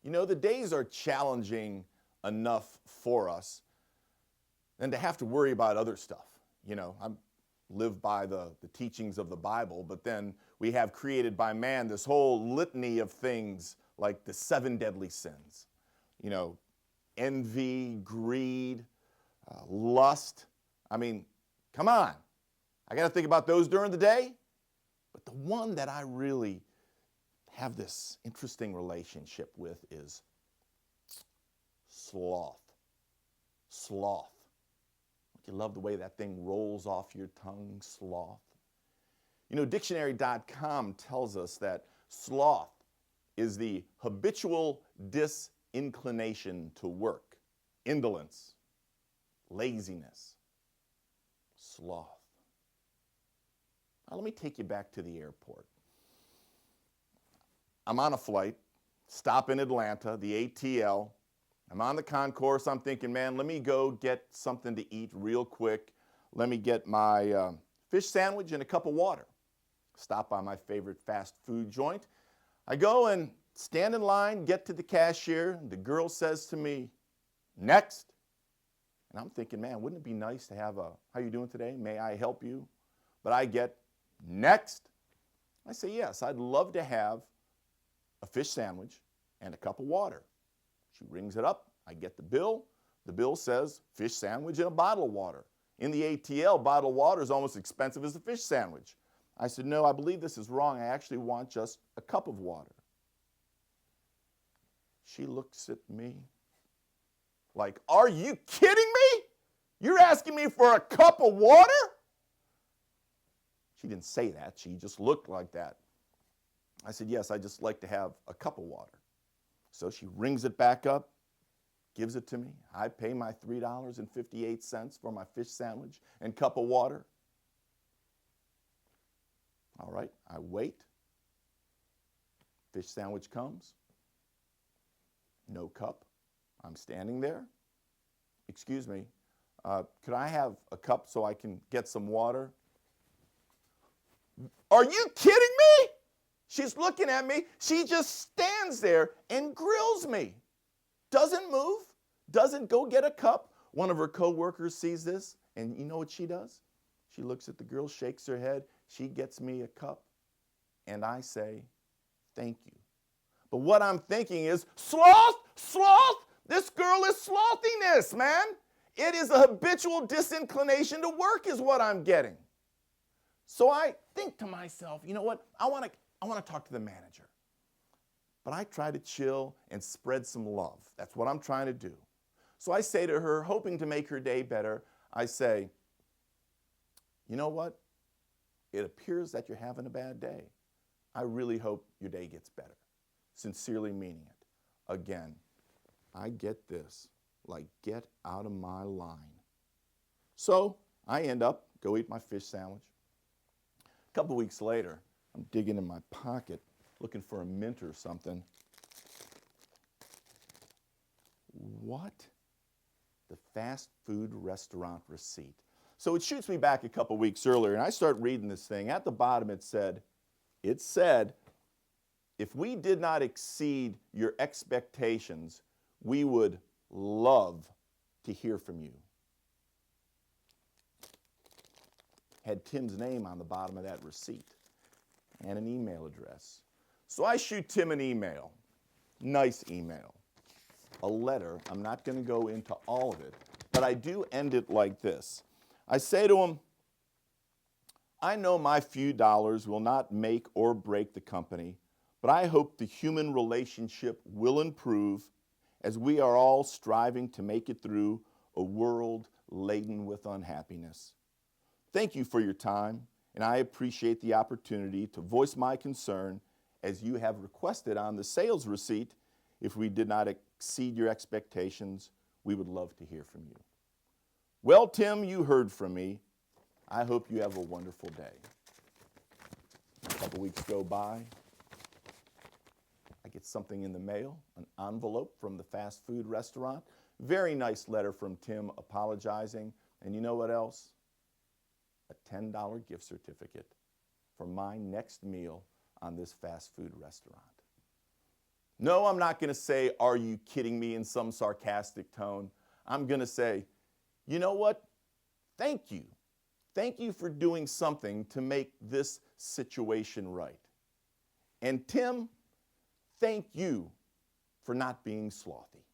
You know, the days are challenging enough for us than to have to worry about other stuff. You know, I live by the teachings of the Bible, but then we have created by man this whole litany of things like the 7 deadly sins. You know, envy, greed, lust. I mean, come on. I got to think about those during the day. But the one that I really have this interesting relationship with is sloth. Sloth. You love the way that thing rolls off your tongue, sloth. You know, dictionary.com tells us that sloth is the habitual disinclination to work, indolence, laziness, sloth. Now, let me take you back to the airport. I'm on a flight, stop in Atlanta, the ATL. I'm on the concourse. I'm thinking, man, let me go get something to eat real quick. Let me get my fish sandwich and a cup of water. Stop by my favorite fast food joint. I go and stand in line, get to the cashier. The girl says to me, next. And I'm thinking, man, wouldn't it be nice to have how you doing today? May I help you? But I get, next. I say, yes, I'd love to have a fish sandwich and a cup of water. She rings it up. I get the bill. The bill says fish sandwich and a bottle of water. In the ATL, bottle of water is almost as expensive as a fish sandwich. I said, no, I believe this is wrong. I actually want just a cup of water. She looks at me like, are you kidding me? You're asking me for a cup of water? She didn't say that. She just looked like that. I said, yes, I'd just like to have a cup of water. So she rings it back up, gives it to me. I pay my $3.58 for my fish sandwich and cup of water. All right, I wait. Fish sandwich comes. No cup. I'm standing there. Excuse me, could I have a cup so I can get some water? Are you kidding me? She's looking at me. She just stands there and grills me. Doesn't move. Doesn't go get a cup. One of her coworkers sees this, and you know what she does? She looks at the girl, shakes her head. She gets me a cup, and I say, thank you. But what I'm thinking is, sloth, sloth, this girl is slothiness, man. It is a habitual disinclination to work is what I'm getting. So I think to myself, you know what? I want to talk to the manager. But I try to chill and spread some love. That's what I'm trying to do. So I say to her, hoping to make her day better, I say, you know what? It appears that you're having a bad day. I really hope your day gets better. Sincerely meaning it. Again, I get this, like get out of my line. So I end up, go eat my fish sandwich. A couple weeks later, I'm digging in my pocket, looking for a mint or something. What? The fast food restaurant receipt. So it shoots me back a couple weeks earlier, and I start reading this thing. At the bottom it said, if we did not exceed your expectations, we would love to hear from you. Had Tim's name on the bottom of that receipt and an email address. So I shoot Tim an email, nice email, a letter. I'm not going to go into all of it, but I do end it like this. I say to him, I know my few dollars will not make or break the company, but I hope the human relationship will improve as we are all striving to make it through a world laden with unhappiness. Thank you for your time, and I appreciate the opportunity to voice my concern as you have requested on the sales receipt. If we did not exceed your expectations, we would love to hear from you. Well, Tim, you heard from me. I hope you have a wonderful day. A couple weeks go by. I get something in the mail, an envelope from the fast food restaurant. Very nice letter from Tim apologizing. And you know what else? A $10 gift certificate for my next meal on this fast food restaurant. No, I'm not going to say, "Are you kidding me?" in some sarcastic tone. I'm going to say, "You know what? Thank you. Thank you for doing something to make this situation right. And Tim, thank you for not being slothy."